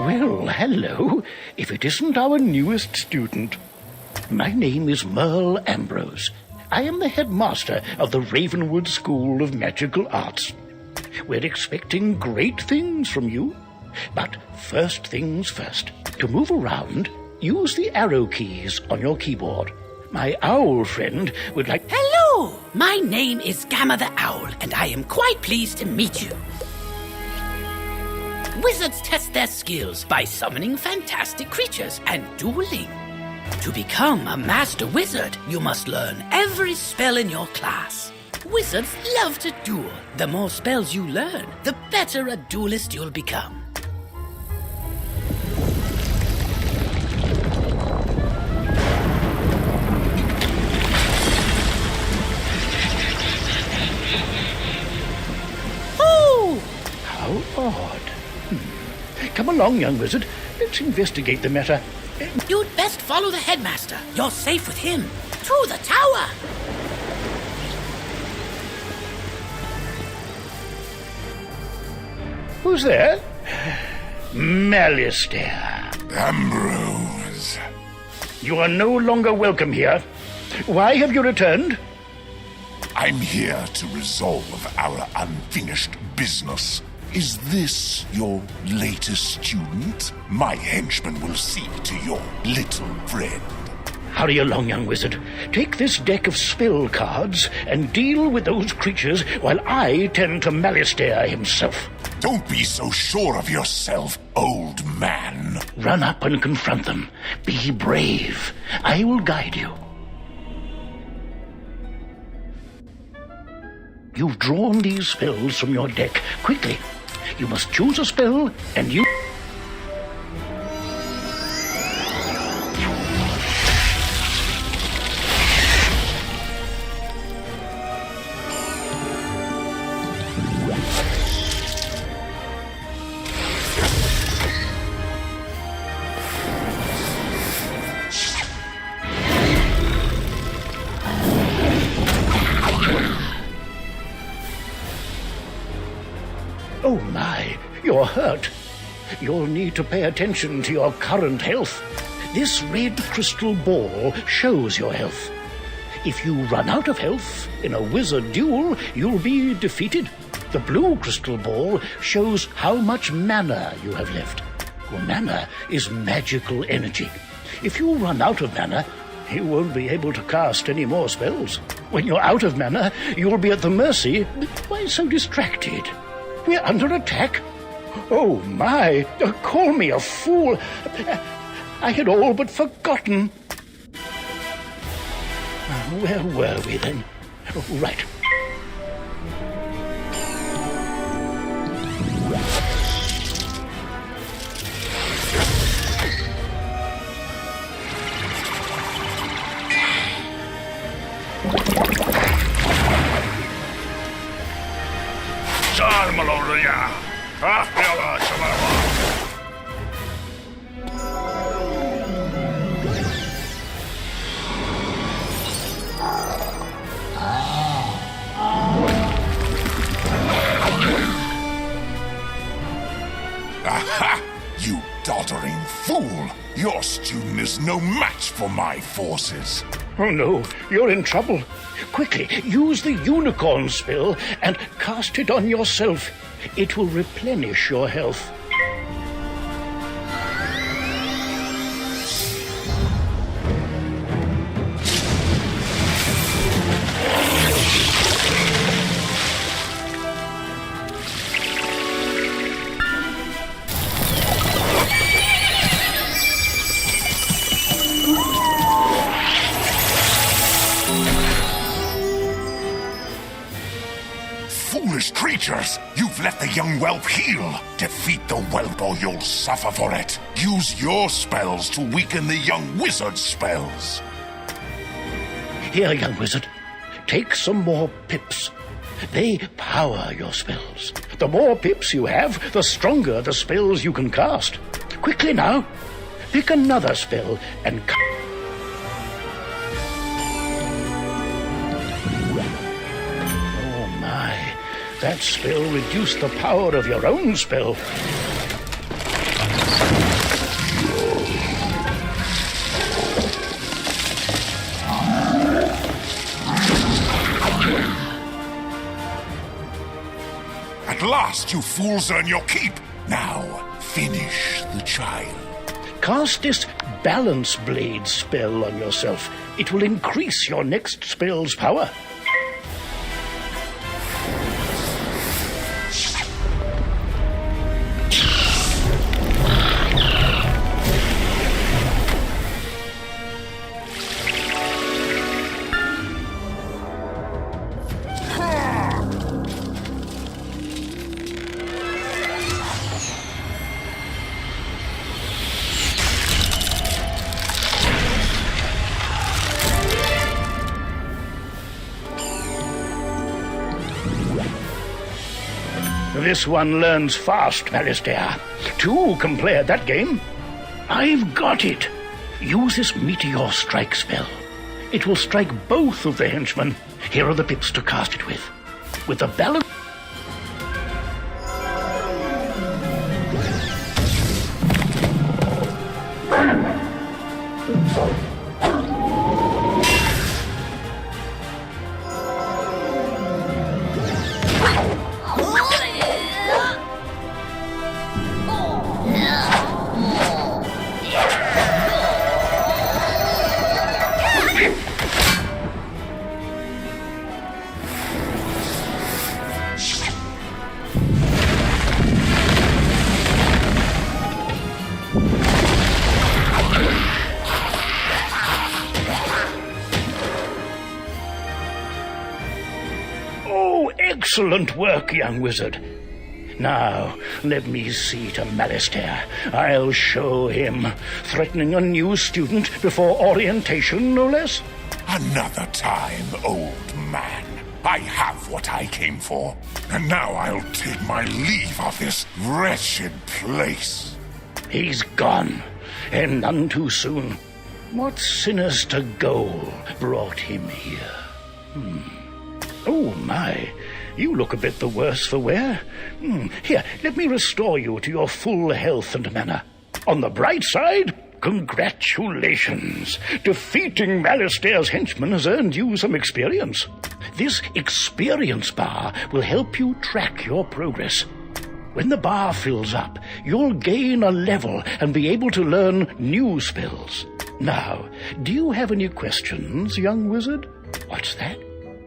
Well, hello, if it isn't our newest student. My name is Merle Ambrose. I am the headmaster of the Ravenwood School of Magical Arts. We're expecting great things from you. But first things first. To move around, use the arrow keys on your keyboard. My owl friend would like... Hello! My name is Gamma the Owl, and I am quite pleased to meet you. Wizards test their skills by summoning fantastic creatures and dueling. To become a master wizard, you must learn every spell in your class. Wizards love to duel. The more spells you learn, the better a duelist you'll become. Oh! How odd. Come along, young wizard. Let's investigate the matter. You'd best follow the headmaster. You're safe with him. To the tower! Who's there? Malistaire. Ambrose. You are no longer welcome here. Why have you returned? I'm here to resolve our unfinished business. Is this your latest student? My henchman will see to your little friend. Hurry along, young wizard. Take this deck of spell cards and deal with those creatures while I tend to Malistaire himself. Don't be so sure of yourself, old man. Run up and confront them. Be brave. I will guide you. You've drawn these spells from your deck. Quickly. You must choose a spell, and you... Oh my, you're hurt. You'll need to pay attention to your current health. This red crystal ball shows your health. If you run out of health in a wizard duel, you'll be defeated. The blue crystal ball shows how much mana you have left. Well, mana is magical energy. If you run out of mana, you won't be able to cast any more spells. When you're out of mana, you'll be at the mercy... Why so distracted? We're under attack? Oh, my. Call me a fool. I had all but forgotten. Where were we then? Right. Aha! You doddering fool! Your student is no match for my forces. Oh, no. You're in trouble. Quickly, use the unicorn spell and cast it on yourself. It will replenish your health. Foolish creatures! You've let the young whelp heal! Defeat the whelp or you'll suffer for it! Use your spells to weaken the young wizard's spells! Here, young wizard. Take some more pips. They power your spells. The more pips you have, the stronger the spells you can cast. Quickly now. Pick another spell and... Oh, my. That spell reduced the power of your own spell. At last you fools earn your keep. Now, finish the child. Cast this Balance Blade spell on yourself. It will increase your next spell's power. This one learns fast, Malistaire. Two can play at that game. I've got it. Use this Meteor Strike spell. It will strike both of the henchmen. Here are the pips to cast it with. With the balance... Excellent work, young wizard. Now, let me see to Malistaire. I'll show him. Threatening a new student before orientation, no less? Another time, old man. I have what I came for. And now I'll take my leave of this wretched place. He's gone, and none too soon. What sinister goal brought him here? Oh, my. You look a bit the worse for wear. Here, let me restore you to your full health and manner. On the bright side, congratulations. Defeating Malistaire's henchmen has earned you some experience. This experience bar will help you track your progress. When the bar fills up, you'll gain a level and be able to learn new spells. Now, do you have any questions, young wizard? What's that?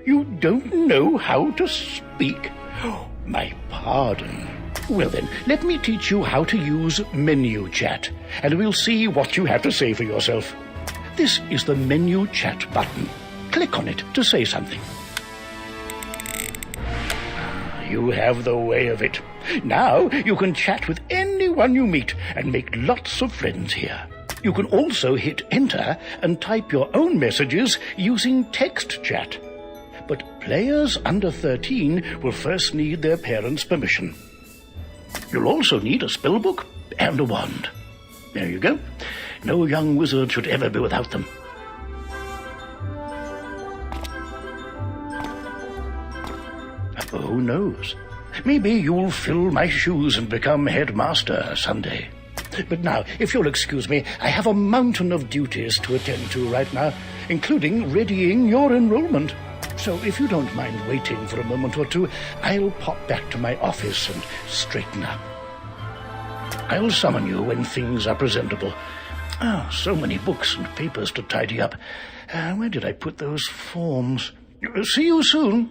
You don't know how to speak? Oh, my pardon. Well then, let me teach you how to use menu chat, and we'll see what you have to say for yourself. This is the menu chat button. Click on it to say something. You have the way of it. Now you can chat with anyone you meet and make lots of friends here. You can also hit enter and type your own messages using text chat. But players under 13 will first need their parents' permission. You'll also need a spellbook and a wand. There you go. No young wizard should ever be without them. Who knows? Maybe you'll fill my shoes and become headmaster someday. But now, if you'll excuse me, I have a mountain of duties to attend to right now, including readying your enrollment. So if you don't mind waiting for a moment or two, I'll pop back to my office and straighten up. I'll summon you when things are presentable. So many books and papers to tidy up. Where did I put those forms? See you soon.